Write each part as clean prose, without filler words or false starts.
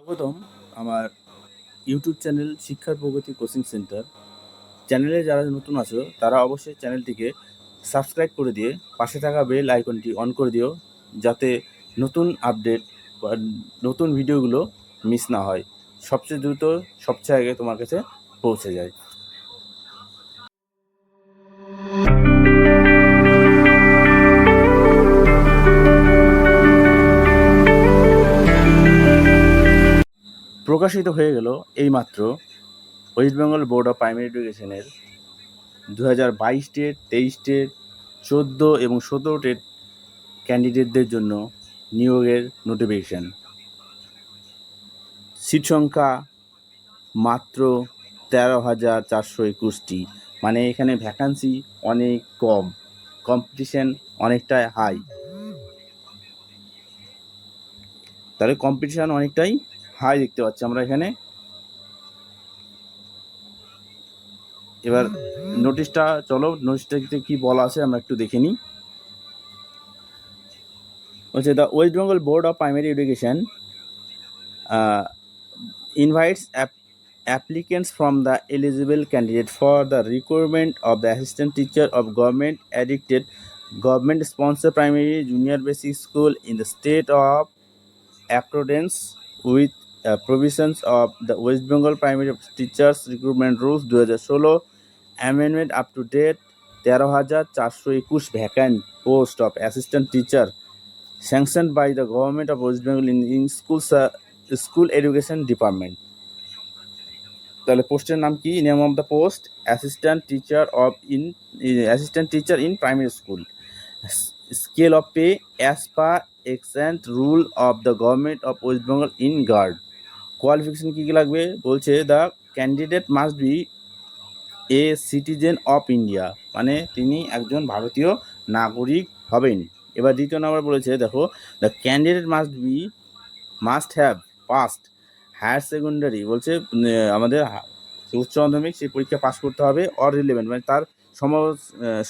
প্রথম আমার YouTube channel শিক্ষার প্রগতি কোচিং সেন্টার চ্যানেলে যারা নতুন আছো তারা অবশ্যই চ্যানেলটিকে সাবস্ক্রাইব করে দিয়ে পাশে থাকা বেল আইকনটি অন করে দিও, যাতে নতুন আপডেট বা নতুন ভিডিওগুলো মিস না হয়, সবচেয়ে দ্রুত সবচেয়ে আগে তোমার কাছে পৌঁছে যায়। প্রকাশিত হয়ে গেল এইমাত্র West Bengal board of primary এডুকেশনের 2022 টেট, 23 টেট, 14 এবং 17 টেট ক্যান্ডিডেটদের জন্য নিয়োগের নোটিফিকেশান। সিট সংখ্যা মাত্র 13,421টি, মানে এখানে ভ্যাকান্সি অনেক কম, কম্পিটিশন অনেকটাই হাই। তাহলে কম্পিটিশান অনেকটাই হাই দেখতে পাচ্ছি আমরা এখানে। এবার নোটিশটা নোটিশটাতে কি বলা আছে আমরা একটু দেখে নিই। হচ্ছে the West Bengal board of primary education invites applicants from the eligible candidate for the requirement of the assistant teacher of government sponsored primary junior basic school in the state of accordance with provisions of the West Bengal Primary Teachers Recruitment Rules 2016 amendment up to date 13,421 vacant post of assistant teacher sanctioned by the government of West Bengal in school education department. তাহলে পোস্টের নাম কি? Name of the post assistant teacher in primary school. Scale of pay as per extant rule of the government of West Bengal in guard. Qualification কী কী লাগবে বলছে, the candidate must be a citizen of India, মানে তিনি একজন ভারতীয় নাগরিক হবেন। এবার দ্বিতীয় নাম্বার বলেছে, দেখো, the candidate must have passed higher secondary, বলছে আমাদের উচ্চ মাধ্যমিক সেই পরীক্ষা পাস করতে হবে, অর রিলেভেন্ট মানে তার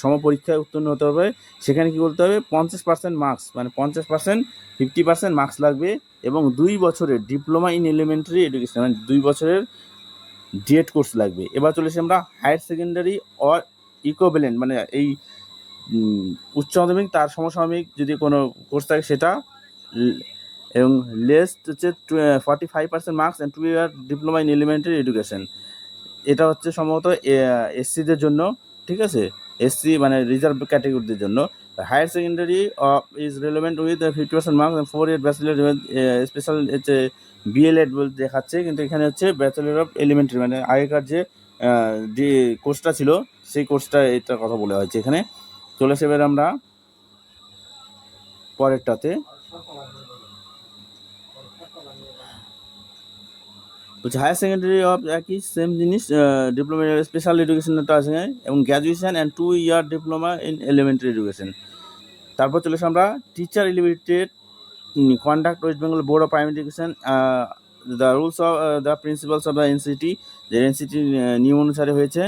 সম পরীক্ষায় উত্তীর্ণ হতে হবে। সেখানে কি বলতে হবে, 50% মার্কস, মানে 50%, 50% মার্কস লাগবে, এবং 2 বছরের ডিপ্লোমা ইন এলিমেন্টারি এডুকেশন, মানে 2 বছরের ডিএড কোর্স লাগবে। এবার চলেছি আমরা হায়ার সেকেন্ডারি অর ইকুইভ্যালেন্ট, মানে এই উচ্চ মাধ্যমিক তার সমসাময়িক যদি কোনো কোর্স থাকে সেটা, এবং লেস্ট হচ্ছে 45% marks and 2 year diploma in elementary education. এটা হচ্ছে সম্ভবত এসসিদের জন্য, ঠিক আছে, এসসি মানে রিজার্ভ ক্যাটাগরিদের জন্য। Higher secondary is relevant with 50% marks and 4 year bachelor special হচ্ছে বিএলএড বলতে দেখাচ্ছে, কিন্তু এখানে হচ্ছে ব্যাচেলার অফ এলিমেন্টারি, মানে আগেকার যে কোর্সটা ছিল সেই কোর্সটা, এটার কথা বলা হয়েছে এখানে। চলে আসে এবার আমরা পরেরটাতে, বলছে হায়ার সেকেন্ডারি অফ একই সেম জিনিস, ডিপ্লোমা স্পেশাল এডুকেশনটা আছে, এবং graduation and 2 year diploma in elementary education. তারপর চলে আসে আমরা teacher elevated conduct West Bengal board of primary education, the rules of the principles of the NCT, যে এনসিটি নিয়ম অনুসারে হয়েছে।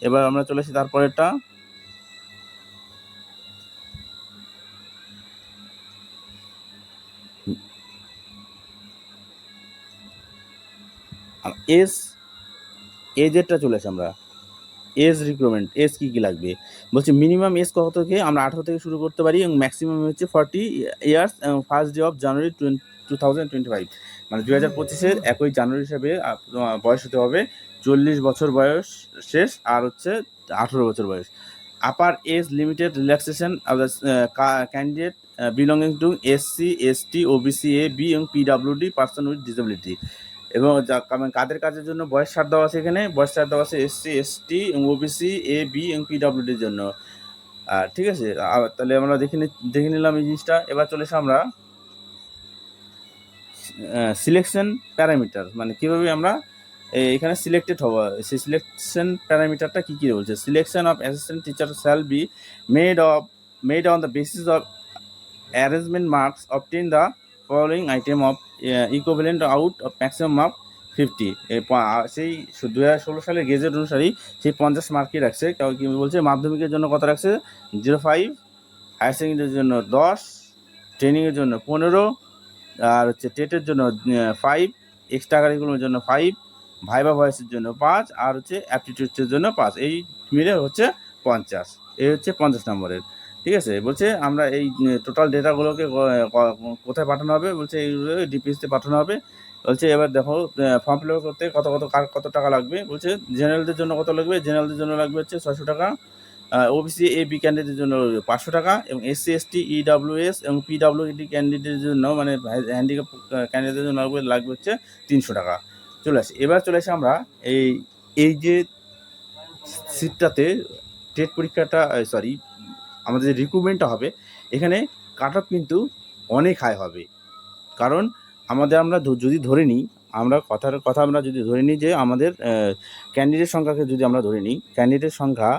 এবার আমরা চলে আসি তারপরেরটা, এজেরটা চলে আসে আমরা এজ রিক্রুটমেন্ট। এজ কী কী লাগবে বলছে, মিনিমাম এজ কত থেকে আমরা 18 থেকে শুরু করতে পারি, এবং ম্যাক্সিমাম হচ্ছে 40 years, first day of January 2025, মানে 2025-এর 1 জানুয়ারি হিসাবে বয়স হতে হবে 40 বছর বয়স শেষ, আর হচ্ছে 18 বছর বয়স। Upper age limited relaxation of the candidate belonging to SC, ST, OBC, A, B এবং পিডাব্লিউডি পার্সন উইথ ডিসেবিলিটি। এবং কাদের কাজের জন্য বয়স ছাড় দেওয়া আছে, এখানে বয়স ছাড় দেওয়া আছে এসসি, এসটি এবং ওবিসি, এ, বি এবং পিডাব্লিউডির জন্য। ঠিক আছে, তাহলে আমরা দেখে নিলাম এই জিনিসটা। এবার চলে এসে আমরা সিলেকশন প্যারামিটার, মানে কীভাবে আমরা এখানে সিলেক্টেড হবো, সেই সিলেকশন প্যারামিটারটা কী কী বলছে। Selection of assistant teacher shall be made on the basis of arrangement marks obtain the following item of equivalent out of maximum mark 50। সেই 2016 সালের গেজেট অনুসারেই সেই 50 মার্কই রাখছে। কি বলছে, মাধ্যমিকের জন্য কত রাখছে, 0.5, হায়ার সেকেন্ডারির জন্য 10, ট্রেনিংয়ের জন্য 15, আর হচ্ছে টেটের জন্য 5, এক্সট্রা কারিকুলামের জন্য 5, ভাইবা ভয়েসের জন্য 5, আর হচ্ছে অ্যাপটিটিউডসের জন্য 5, এই মিলে হচ্ছে 50। এই হচ্ছে 50 নম্বরের। ঠিক আছে, বলছে আমরা এই টোটাল ডেটাগুলোকে কোথায় পাঠানো হবে, বলছে এইগুলো ডিপিএসতে পাঠানো হবে। বলছে এবার দেখো ফর্ম ফিল আপ করতে কত টাকা লাগবে। বলছে জেনারেলদের জন্য কত লাগবে, জেনারেলদের জন্য লাগবে হচ্ছে 600 টাকা, ওবিসি এবি ক্যান্ডিডেটের জন্য 500 টাকা, এবং এসসি এসটি ইডাব্লিউএস এবং পিডাব্লিউডি ক্যান্ডিডেটের জন্য মানে হ্যান্ডিক্যাপ ক্যান্ডিডেটের জন্য লাগবে হচ্ছে 300 টাকা। এবার চলে আসি আমরা এই যে সিটটাতে টেট পরীক্ষাটা আমাদের যে রিক্রুটমেন্টটা হবে, এখানে কাট অফ কিন্তু অনেক হাই হবে। কারণ আমরা যদি ধরে নিই, আমরা যদি ধরে নিই যে আমাদের ক্যান্ডিডেট সংখ্যাকে যদি আমরা ধরে নিই, ক্যান্ডিডেট সংখ্যা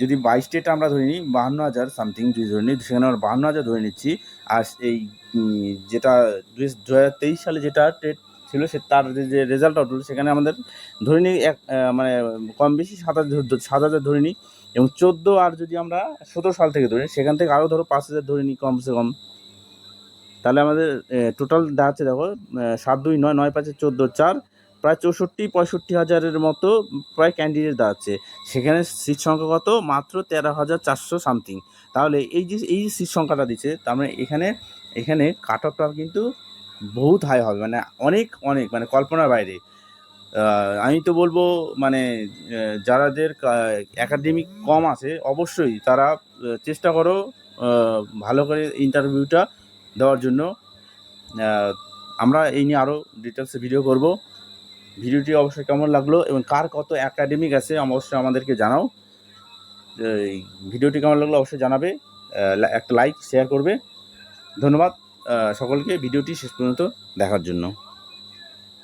যদি 22 স্টেট আমরা ধরে নিই 52,000 সামথিং যদি ধরে নিই, সেখানে আমরা 52,000 ধরে নিচ্ছি। আর এই যেটা 2023 সালে যেটা টেট ছিল তার যে রেজাল্ট আউট হলো, সেখানে আমাদের ধরে নিই মানে কম বেশি 7,000 ধরে নিই, এবং 14 আর যদি আমরা 17 সাল থেকে ধরি, সেখান থেকে আরও ধরো 5,000 ধরে নিই কমসে কম। তাহলে আমাদের টোটাল দাঁড়াচ্ছে দেখো 7 2 9 9 5 14 4, প্রায় 64-65 হাজারের মতো প্রায় ক্যান্ডিডেট দাঁড়াচ্ছে। সেখানে সিট সংখ্যা কত, মাত্র 13,400 সামথিং। তাহলে এই যে সিট সংখ্যাটা দিচ্ছে, তার মানে এখানে কাট অফটা কিন্তু বহুত হাই হবে, মানে অনেক মানে কল্পনার বাইরে। আমি তো বলবো মানে যাদের একাডেমিক কম আছে, অবশ্যই তারা চেষ্টা করো ভালো করে ইন্টারভিউটা দেওয়ার জন্য। আমরা এই নিয়ে আরও ডিটেলসে ভিডিও করব। ভিডিওটি অবশ্যই কেমন লাগলো এবং কার কত একাডেমিক আছে অবশ্যই আমাদেরকে জানাও। এই ভিডিওটি কেমন লাগলো অবশ্যই জানাবে, একটা লাইক শেয়ার করবে। ধন্যবাদ সকলকে ভিডিওটি শেষ পর্যন্ত দেখার জন্য।